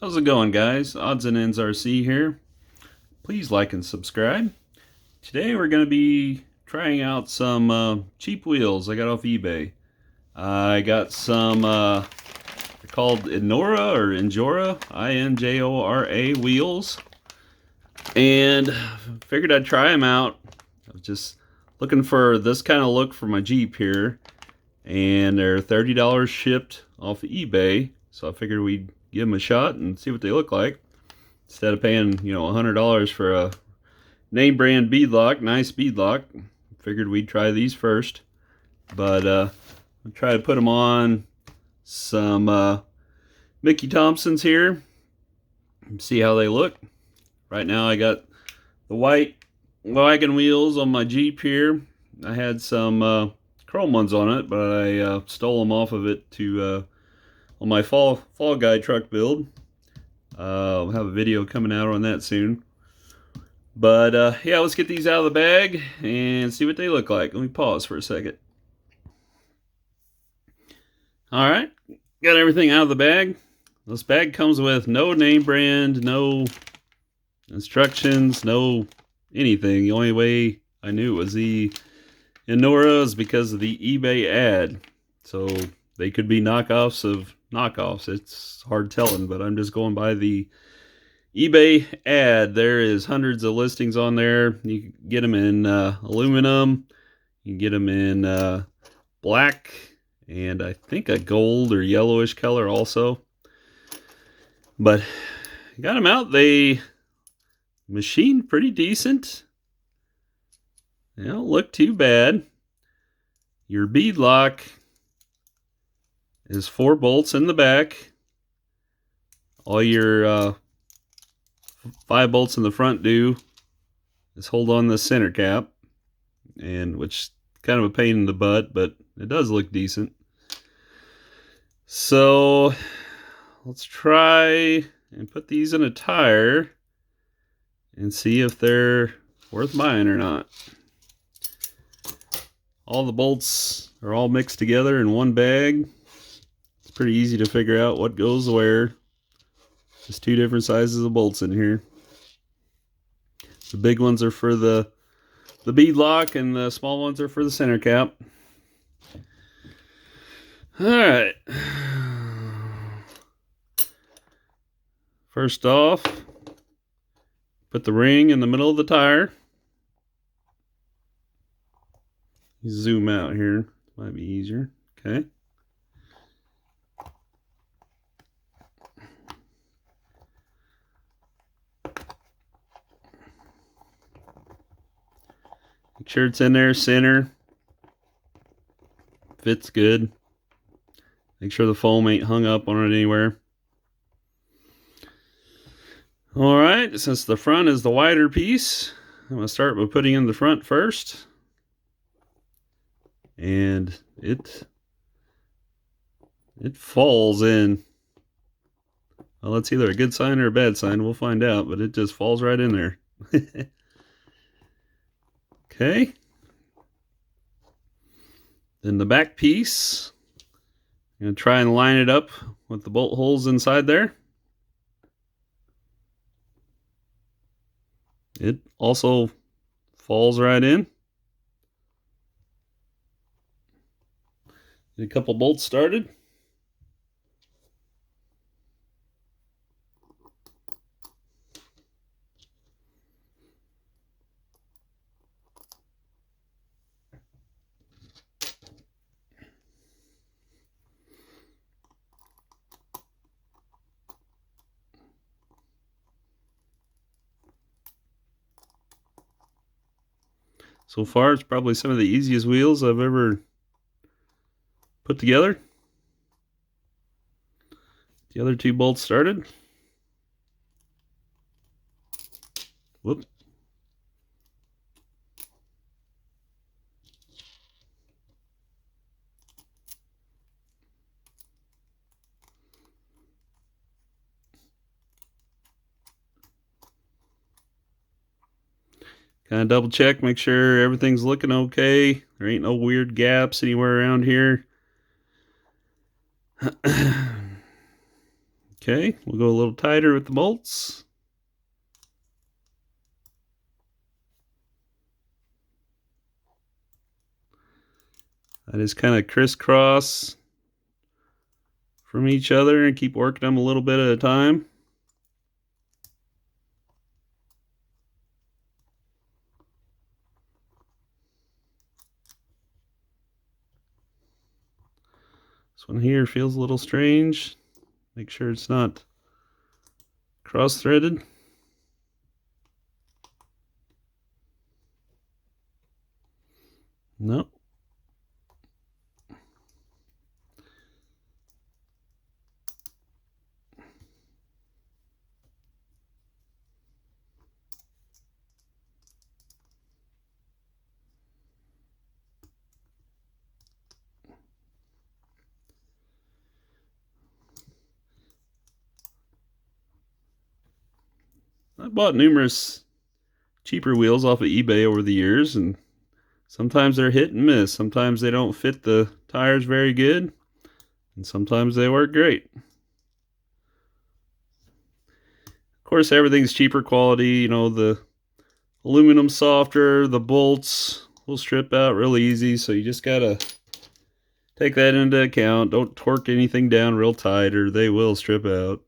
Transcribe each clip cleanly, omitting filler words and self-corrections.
How's it going, guys? Odds and Ends RC here. Please like and subscribe. Today we're going to be trying out some cheap wheels I got off eBay. I got some they're called INJORA, INJORA wheels, and figured I'd try them out. I was just looking for this kind of look for my Jeep here, and they're $30 shipped off eBay, so I figured we'd give them a shot and see what they look like instead of paying $100 for a name brand beadlock. Nice beadlock. Figured we'd try these first, but I'll try to put them on some Mickey Thompsons here and see how they look. Right now I got the white wagon wheels on my Jeep here. I had some chrome ones on it, but I stole them off of it to on my fall guy truck build. I'll have a video coming out on that soon. But yeah, let's get these out of the bag and see what they look like. Let me pause for a second. All right, got everything out of the bag. This bag comes with no name brand, no instructions, no anything. The only way I knew it was the INJORA is because of the eBay ad. So they could be knockoffs of knockoffs. It's hard telling, but I'm just going by the eBay ad. There is hundreds of listings on there. You can get them in aluminum. You can get them in black and I think a gold or yellowish color also. But got them out. They machined pretty decent. They don't look too bad. Your beadlock is 4 bolts in the back. All your 5 bolts in the front do is hold on the center cap, and which kind of a pain in the butt, but it does look decent. So let's try and put these in a tire and see if they're worth buying or not. All the bolts are all mixed together in one bag. It's pretty easy to figure out what goes where. Just 2 different sizes of bolts in here. The big ones are for the beadlock, and the small ones are for the center cap. All right. First off, put the ring in the middle of the tire. Zoom out here. Might be easier. Okay. Make sure it's in there, center. Fits good. Make sure the foam ain't hung up on it anywhere. Alright, since the front is the wider piece, I'm going to start by putting in the front first. And it falls in. Well, that's either a good sign or a bad sign. We'll find out, but it just falls right in there. Okay. Then the back piece, I'm going to try and line it up with the bolt holes inside there. It also falls right in. Get a couple bolts started. So far, it's probably some of the easiest wheels I've ever put together. The other 2 bolts started. Whoop. Kind of double check, make sure everything's looking okay. There ain't no weird gaps anywhere around here. Okay, we'll go a little tighter with the bolts. I just kind of crisscross from each other and keep working them a little bit at a time. This one here feels a little strange. Make sure it's not cross-threaded. Nope. I bought numerous cheaper wheels off of eBay over the years, and sometimes they're hit and miss. Sometimes they don't fit the tires very good, and sometimes they work great. Of course, everything's cheaper quality. You know, the aluminum softer, the bolts will strip out real easy, so you just gotta take that into account. Don't torque anything down real tight or they will strip out.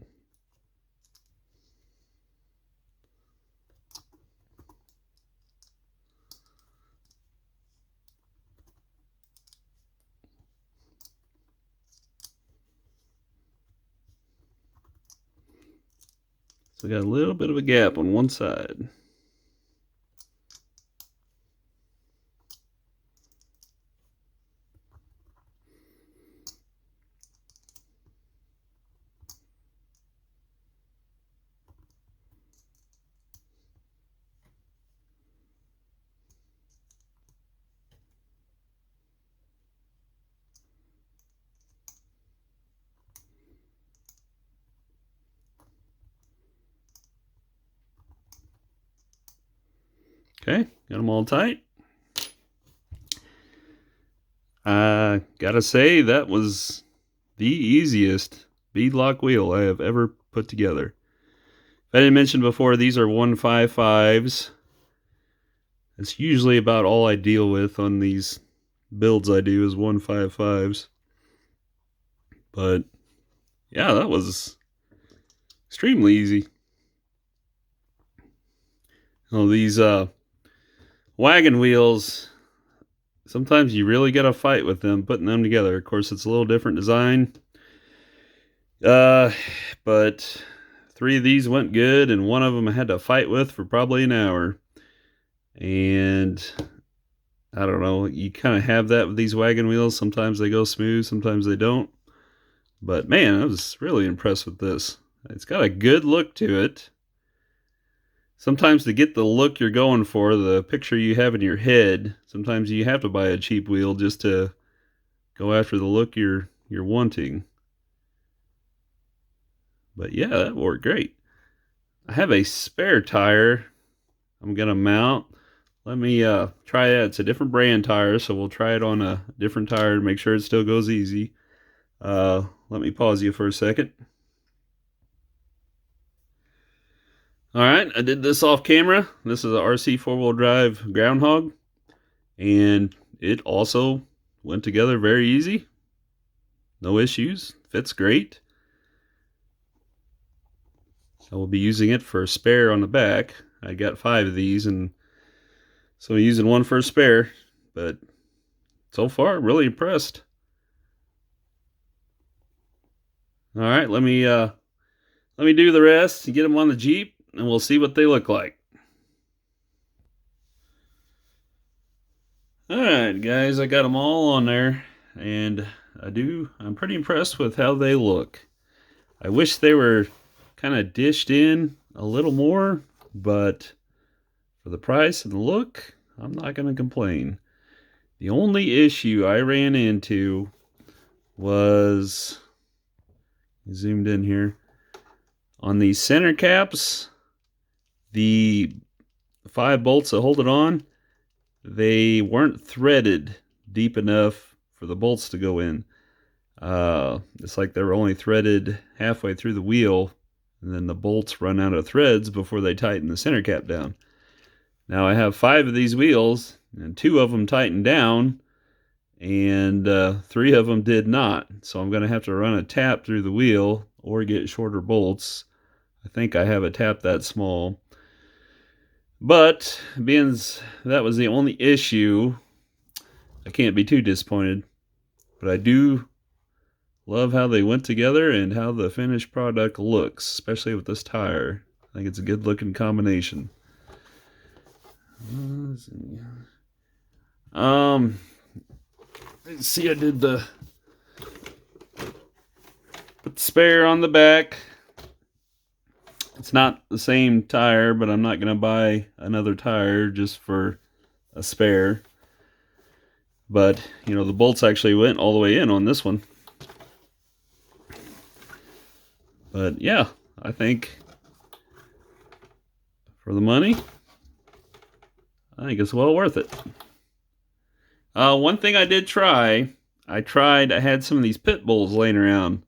So we got a little bit of a gap on one side. Okay, got them all tight. I gotta say, that was the easiest beadlock wheel I have ever put together. If I didn't mention before, these are 155s. It's usually about all I deal with on these builds I do is 155s. But yeah, that was extremely easy. Oh, these wagon wheels, sometimes you really gotta fight with them, putting them together. Of course, it's a little different design. But 3 of these went good, and one of them I had to fight with for probably an hour. And I don't know, you kind of have that with these wagon wheels. Sometimes they go smooth, sometimes they don't. But man, I was really impressed with this. It's got a good look to it. Sometimes to get the look you're going for, the picture you have in your head, sometimes you have to buy a cheap wheel just to go after the look you're wanting. But yeah, that worked great. I have a spare tire I'm gonna mount. Let me try that. It's a different brand tire, so we'll try it on a different tire to make sure it still goes easy. Let me pause you for a second. Alright, I did this off camera. This is a RC 4-wheel drive groundhog, and it also went together very easy. No issues. Fits great. I will be using it for a spare on the back. I got 5 of these, and so I'm using one for a spare, but so far, really impressed. Alright, let me do the rest and get them on the Jeep, and we'll see what they look like. Alright guys, I got them all on there, and I'm pretty impressed with how they look. I wish they were kind of dished in a little more, but for the price and the look, I'm not going to complain. The only issue I ran into was, zoomed in here, on these center caps, the 5 bolts that hold it on, they weren't threaded deep enough for the bolts to go in. It's like they were only threaded halfway through the wheel, and then the bolts run out of threads before they tighten the center cap down. Now I have 5 of these wheels, and 2 of them tightened down, and 3 of them did not. So I'm going to have to run a tap through the wheel or get shorter bolts. I think I have a tap that small. But being that was the only issue, I can't be too disappointed. But I do love how they went together and how the finished product looks, especially with this tire. I think it's a good looking combination. Let's see, I did put the spare on the back. It's not the same tire, but I'm not going to buy another tire just for a spare. But, you know, the bolts actually went all the way in on this one. But yeah, I think for the money, I think it's well worth it. One thing I did try, I had some of these pit bulls laying around.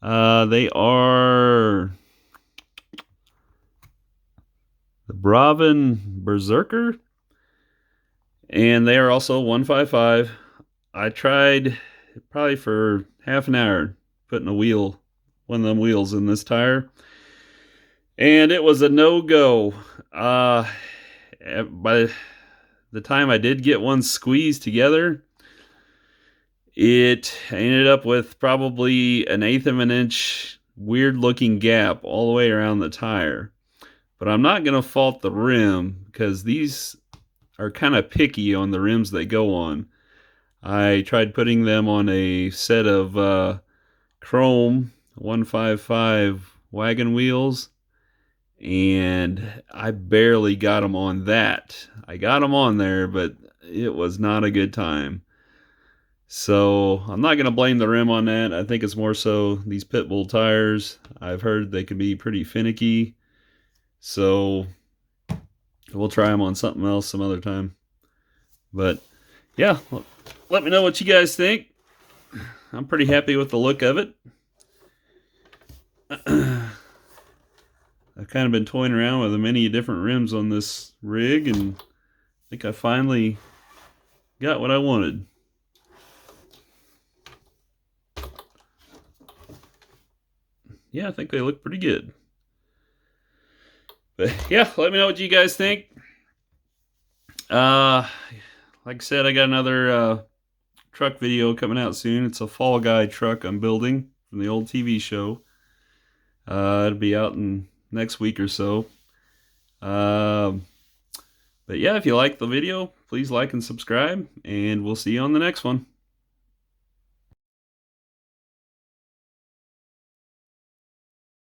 They are the Bravin Berserker, and they are also 155. I tried probably for half an hour putting one of them wheels in this tire, and it was a no-go. By the time I did get one squeezed together, it ended up with probably 1/8 of an inch weird looking gap all the way around the tire. But I'm not going to fault the rim, because these are kind of picky on the rims they go on. I tried putting them on a set of chrome 155 wagon wheels, and I barely got them on that. I got them on there, but it was not a good time. So I'm not going to blame the rim on that. I think it's more so these pit bull tires. I've heard they can be pretty finicky. So we'll try them on something else some other time. But yeah, let me know what you guys think. I'm pretty happy with the look of it. I've kind of been toying around with many different rims on this rig, and I think I finally got what I wanted. Yeah, I think they look pretty good. But yeah, let me know what you guys think. Like I said, I got another truck video coming out soon. It's a Fall Guy truck I'm building from the old TV show. It'll be out in next week or so. But yeah, if you like the video, please like and subscribe, and we'll see you on the next one.